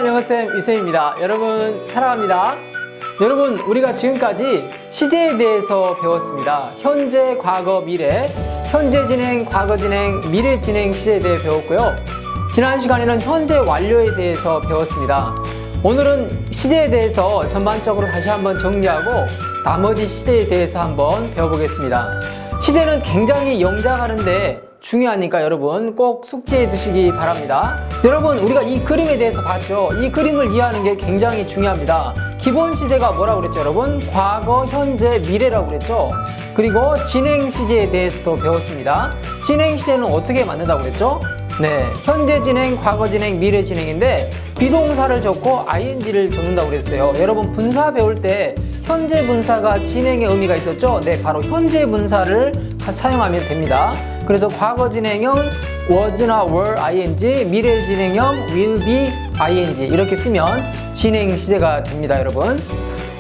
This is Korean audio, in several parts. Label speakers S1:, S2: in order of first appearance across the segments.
S1: 영어쌤 이쌤입니다. 여러분 사랑합니다. 여러분 우리가 지금까지 시제에 대해서 배웠습니다. 현재, 과거, 미래, 현재 진행, 과거 진행, 미래 진행 시제에 대해 배웠고요. 지난 시간에는 현재 완료에 대해서 배웠습니다. 오늘은 시제에 대해서 전반적으로 다시 한번 정리하고 나머지 시제에 대해서 한번 배워보겠습니다. 시제는 굉장히 영작하는데 중요하니까 여러분 꼭 숙지해 두시기 바랍니다. 여러분 우리가 이 그림에 대해서 봤죠? 이 그림을 이해하는 게 굉장히 중요합니다. 기본 시제가 뭐라고 그랬죠 여러분? 과거, 현재, 미래라고 그랬죠? 그리고 진행 시제에 대해서도 배웠습니다. 진행 시제는 어떻게 만든다고 그랬죠? 네, 현재 진행, 과거 진행, 미래 진행인데 비동사를 적고 ing를 적는다고 그랬어요. 여러분 분사 배울 때 현재 분사가 진행의 의미가 있었죠? 네, 바로 현재 분사를 사용하면 됩니다. 그래서 과거 진행형 was나 were ing, 미래 진행형 will be ing 이렇게 쓰면 진행 시제가 됩니다, 여러분.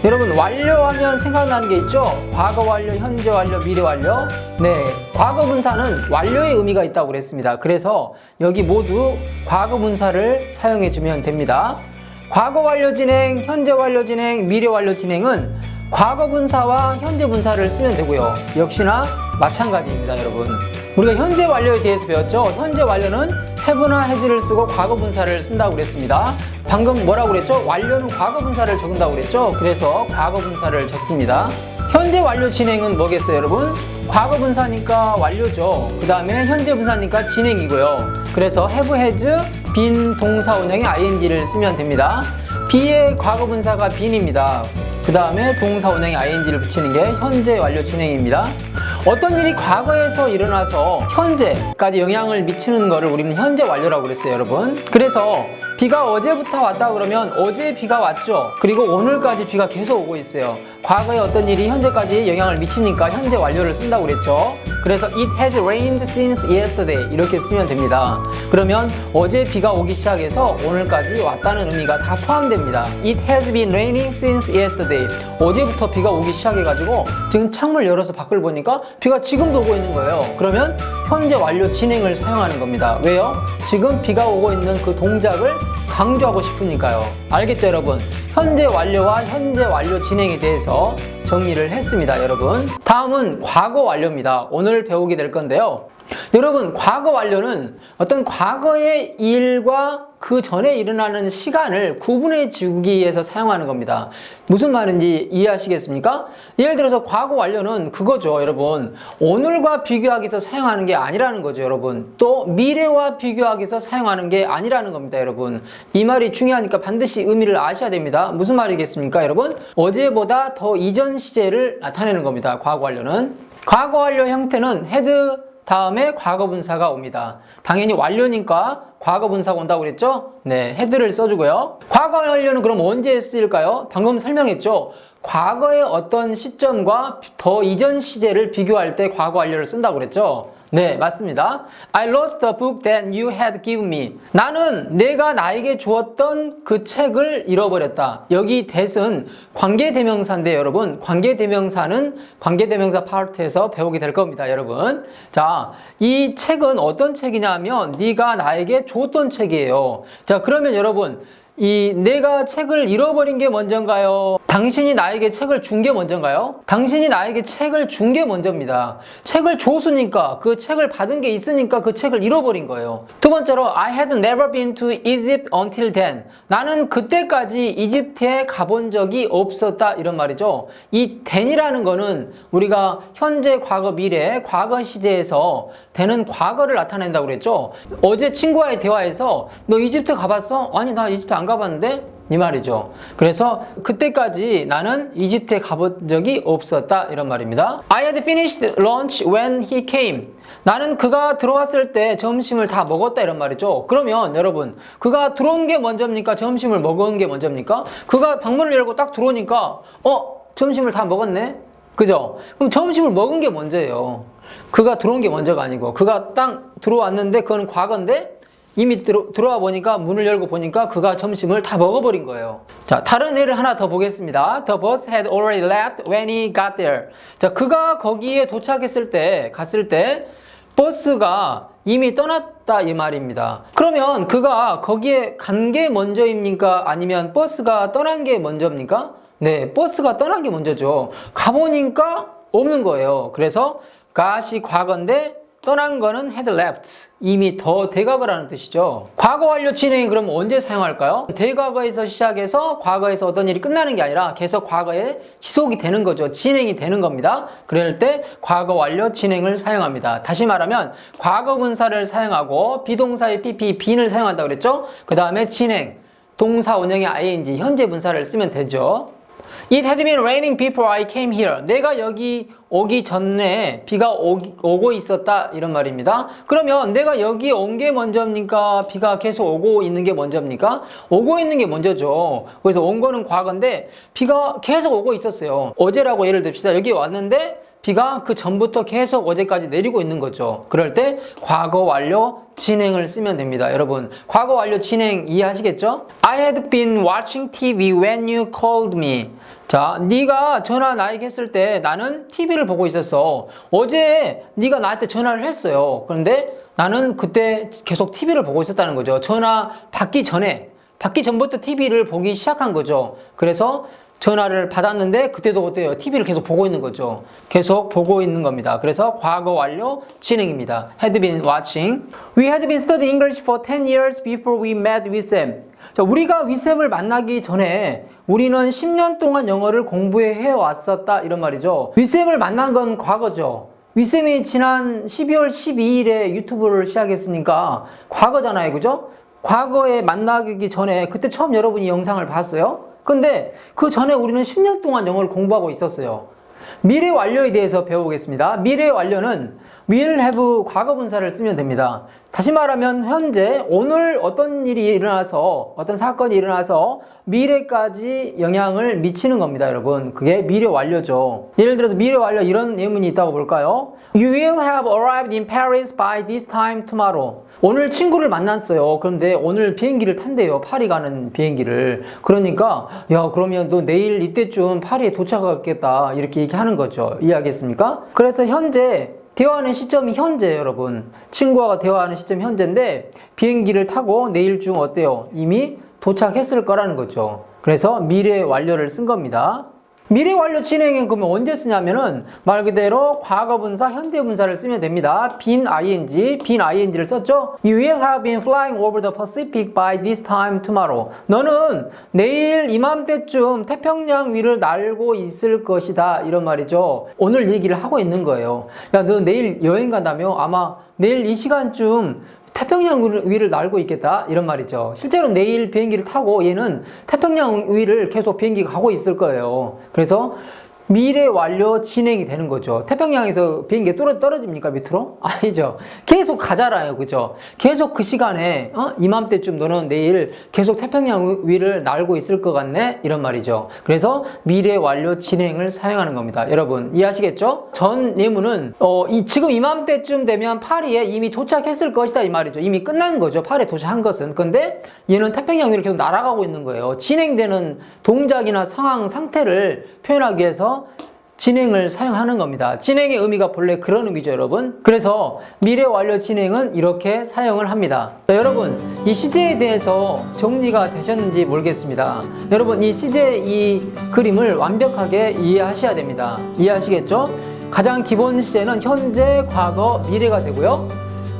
S1: 여러분 완료하면 생각나는 게 있죠? 과거 완료, 현재 완료, 미래 완료. 네, 과거 분사는 완료의 의미가 있다고 그랬습니다. 그래서 여기 모두 과거 분사를 사용해 주면 됩니다. 과거 완료 진행, 현재 완료 진행, 미래 완료 진행은 과거 분사와 현재 분사를 쓰면 되고요. 역시나 마찬가지입니다, 여러분. 우리가 현재 완료에 대해서 배웠죠? 현재 완료는 have나 has를 쓰고 과거 분사를 쓴다고 그랬습니다. 방금 뭐라고 그랬죠? 완료는 과거 분사를 적는다고 그랬죠? 그래서 과거 분사를 적습니다. 현재 완료 진행은 뭐겠어요, 여러분? 과거 분사니까 완료죠. 그 다음에 현재 분사니까 진행이고요. 그래서 have, has, been 동사 원형의 ing를 쓰면 됩니다. be의 과거 분사가 been입니다. 그 다음에 동사 원형의 ing를 붙이는 게 현재 완료 진행입니다. 어떤 일이 과거에서 일어나서 현재까지 영향을 미치는 거를 우리는 현재 완료라고 그랬어요, 여러분. 그래서 비가 어제부터 왔다 그러면 어제 비가 왔죠. 그리고 오늘까지 비가 계속 오고 있어요. 과거에 어떤 일이 현재까지 영향을 미치니까 현재 완료를 쓴다고 그랬죠. 그래서 it has rained since yesterday 이렇게 쓰면 됩니다. 그러면 어제 비가 오기 시작해서 오늘까지 왔다는 의미가 다 포함됩니다. It has been raining since yesterday. 어제부터 비가 오기 시작해가지고 지금 창문을 열어서 밖을 보니까 비가 지금도 오고 있는 거예요. 그러면 현재 완료 진행을 사용하는 겁니다. 왜요? 지금 비가 오고 있는 그 동작을 강조하고 싶으니까요. 알겠죠, 여러분? 현재 완료와 현재 완료 진행에 대해서 정리를 했습니다, 여러분. 다음은 과거 완료입니다. 오늘 배우게 될 건데요. 여러분, 과거 완료는 어떤 과거의 일과 그 전에 일어나는 시간을 구분해 주기 위해서 사용하는 겁니다. 무슨 말인지 이해하시겠습니까? 예를 들어서 과거 완료는 그거죠, 여러분. 오늘과 비교하기 위해서 사용하는 게 아니라는 거죠, 여러분. 또 미래와 비교하기 위해서 사용하는 게 아니라는 겁니다, 여러분. 이 말이 중요하니까 반드시 의미를 아셔야 됩니다. 무슨 말이겠습니까, 여러분? 어제보다 더 이전 시제를 나타내는 겁니다, 과거 완료는. 과거 완료 형태는 had 다음에 과거 분사가 옵니다. 당연히 완료니까 과거 분사가 온다고 그랬죠? 네, had를 써주고요. 과거 완료는 그럼 언제 쓰일까요? 방금 설명했죠? 과거의 어떤 시점과 더 이전 시제를 비교할 때 과거 완료를 쓴다고 그랬죠? 네, 맞습니다. I lost the book that you had given me. 나는 내가 나에게 주었던 그 책을 잃어버렸다. 여기 that은 관계대명사인데 여러분, 관계대명사는 관계대명사 파트에서 배우게 될 겁니다, 여러분. 자, 이 책은 어떤 책이냐면 네가 나에게 줬던 책이에요. 자, 그러면 여러분, 내가 책을 잃어버린 게 먼저인가요? 당신이 나에게 책을 준 게 먼저인가요? 당신이 나에게 책을 준 게 먼저입니다. 책을 줬으니까, 그 책을 받은 게 있으니까 그 책을 잃어버린 거예요. 두 번째로, I had never been to Egypt until then. 나는 그때까지 이집트에 가본 적이 없었다. 이런 말이죠. 이 then이라는 거는 우리가 현재, 과거, 미래, 과거 시제에서 then은 과거를 나타낸다고 그랬죠. 어제 친구와의 대화에서 너 이집트 가봤어? 아니, 나 이집트 안 가봤는데? 이 말이죠. 그래서 그때까지 나는 이집트에 가본 적이 없었다 이런 말입니다. I had finished lunch when he came. 나는 그가 들어왔을 때 점심을 다 먹었다 이런 말이죠. 그러면 여러분 그가 들어온 게 먼저입니까? 점심을 먹은 게 먼저입니까? 그가 방문을 열고 딱 들어오니까 점심을 다 먹었네? 그죠? 그럼 점심을 먹은 게 먼저예요. 그가 들어온 게 먼저가 아니고 그가 딱 들어왔는데 그건 과거인데 이미 들어와 보니까 문을 열고 보니까 그가 점심을 다 먹어버린 거예요. 자, 다른 예를 하나 더 보겠습니다. The bus had already left when he got there. 자, 그가 거기에 도착했을 때, 갔을 때 버스가 이미 떠났다 이 말입니다. 그러면 그가 거기에 간 게 먼저입니까? 아니면 버스가 떠난 게 먼저입니까? 네, 버스가 떠난 게 먼저죠. 가보니까 없는 거예요. 그래서 got이 과거인데 떠난 거는 had left. 이미 더 돼가고 라는 뜻이죠. 과거 완료 진행이 그럼 언제 사용할까요? 돼가고에서 시작해서 과거에서 어떤 일이 끝나는 게 아니라 계속 과거에 지속이 되는 거죠. 진행이 되는 겁니다. 그럴 때 과거 완료 진행을 사용합니다. 다시 말하면 과거 분사를 사용하고 비동사의 pp, being을 사용한다고 그랬죠? 그 다음에 진행, 동사 원형의 ing, 현재 분사를 쓰면 되죠. It had been raining before I came here. 내가 여기 오기 전에 비가 오고 있었다 이런 말입니다. 그러면 내가 여기 온 게 먼저입니까? 비가 계속 오고 있는 게 먼저입니까? 오고 있는 게 먼저죠. 그래서 온 거는 과거인데 비가 계속 오고 있었어요. 어제라고 예를 듭시다. 여기 왔는데 비가 그 전부터 계속 어제까지 내리고 있는 거죠. 그럴 때 과거 완료 진행을 쓰면 됩니다. 여러분, 과거 완료 진행 이해하시겠죠? I had been watching TV when you called me. 자, 네가 전화 나에게 했을 때 나는 TV를 보고 있었어. 어제 네가 나한테 전화를 했어요. 그런데 나는 그때 계속 TV를 보고 있었다는 거죠. 전화 받기 전부터 TV를 보기 시작한 거죠. 그래서 전화를 받았는데 그때도 어때요? TV를 계속 보고 있는 거죠. 계속 보고 있는 겁니다. 그래서 과거 완료 진행입니다. Had been watching. We had been studying English for 10 years before we met with Sam. 자, 우리가 위쌤을 만나기 전에 우리는 10년 동안 영어를 공부해 왔었다 이런 말이죠. 위쌤을 만난 건 과거죠. 위쌤이 지난 12월 12일에 유튜브를 시작했으니까 과거잖아요. 그죠? 과거에 만나기 전에 그때 처음 여러분이 영상을 봤어요. 근데 그 전에 우리는 10년 동안 영어를 공부하고 있었어요. 미래 완료에 대해서 배우겠습니다. 미래 완료는 will have 과거 분사를 쓰면 됩니다. 다시 말하면 현재 오늘 어떤 일이 일어나서 어떤 사건이 일어나서 미래까지 영향을 미치는 겁니다. 여러분, 그게 미래 완료죠. 예를 들어서 미래 완료 이런 예문이 있다고 볼까요? You will have arrived in Paris by this time tomorrow. 오늘 친구를 만났어요. 그런데 오늘 비행기를 탄대요. 파리 가는 비행기를. 그러니까 야, 그러면 너 내일 이때쯤 파리에 도착하겠다 이렇게 얘기하는 거죠. 이해하겠습니까? 그래서 현재 대화하는 시점이 현재예요. 여러분, 친구와 대화하는 시점이 현재인데 비행기를 타고 내일쯤 어때요? 이미 도착했을 거라는 거죠. 그래서 미래 완료를 쓴 겁니다. 미래 완료 진행은 그러면 언제 쓰냐면은 말 그대로 과거 분사, 현재 분사를 쓰면 됩니다. been ing를 썼죠? You will have been flying over the Pacific by this time tomorrow. 너는 내일 이맘때쯤 태평양 위를 날고 있을 것이다 이런 말이죠. 오늘 얘기를 하고 있는 거예요. 야, 너 내일 여행 간다며? 아마 내일 이 시간쯤 태평양 위를 날고 있겠다 이런 말이죠. 실제로 내일 비행기를 타고 얘는 태평양 위를 계속 비행기가 가고 있을 거예요. 그래서 미래 완료 진행이 되는 거죠. 태평양에서 비행기가 떨어집니까 밑으로? 아니죠. 계속 가잖아요. 그죠? 계속 그 시간에 이맘때쯤 너는 내일 계속 태평양 위를 날고 있을 것 같네? 이런 말이죠. 그래서 미래 완료 진행을 사용하는 겁니다. 여러분 이해하시겠죠? 전 예문은 지금 이맘때쯤 되면 파리에 이미 도착했을 것이다 이 말이죠. 이미 끝난 거죠. 파리에 도착한 것은. 근데 얘는 태평양 위를 계속 날아가고 있는 거예요. 진행되는 동작이나 상황, 상태를 표현하기 위해서 진행을 사용하는 겁니다. 진행의 의미가 본래 그런 의미죠, 여러분. 그래서 미래 완료 진행은 이렇게 사용을 합니다. 자, 여러분, 이 시제에 대해서 정리가 되셨는지 모르겠습니다. 여러분, 이 시제 이 그림을 완벽하게 이해하셔야 됩니다. 이해하시겠죠? 가장 기본 시제는 현재, 과거, 미래가 되고요.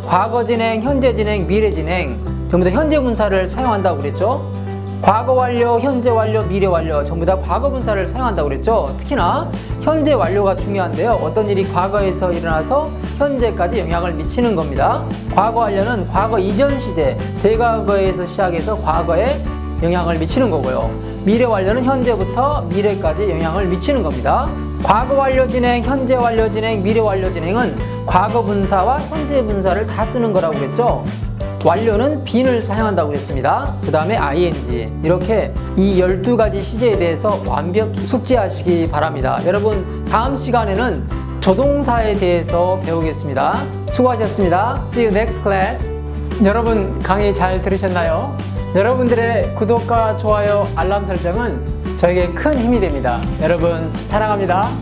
S1: 과거 진행, 현재 진행, 미래 진행 전부 다 현재 분사를 사용한다고 그랬죠. 과거 완료, 현재 완료, 미래 완료 전부 다 과거 분사를 사용한다고 그랬죠. 특히나 현재 완료가 중요한데요. 어떤 일이 과거에서 일어나서 현재까지 영향을 미치는 겁니다. 과거 완료는 과거 이전 시제, 대과거에서 시작해서 과거에 영향을 미치는 거고요. 미래 완료는 현재부터 미래까지 영향을 미치는 겁니다. 과거 완료 진행, 현재 완료 진행, 미래 완료 진행은 과거 분사와 현재 분사를 다 쓰는 거라고 그랬죠. 완료는 being을 사용한다고 그랬습니다. 그 다음에 ing 이렇게 이 12가지 시제에 대해서 완벽히 숙지하시기 바랍니다. 여러분 다음 시간에는 조동사에 대해서 배우겠습니다. 수고하셨습니다. See you next class. 여러분 강의 잘 들으셨나요? 여러분들의 구독과 좋아요, 알람 설정은 저에게 큰 힘이 됩니다. 여러분 사랑합니다.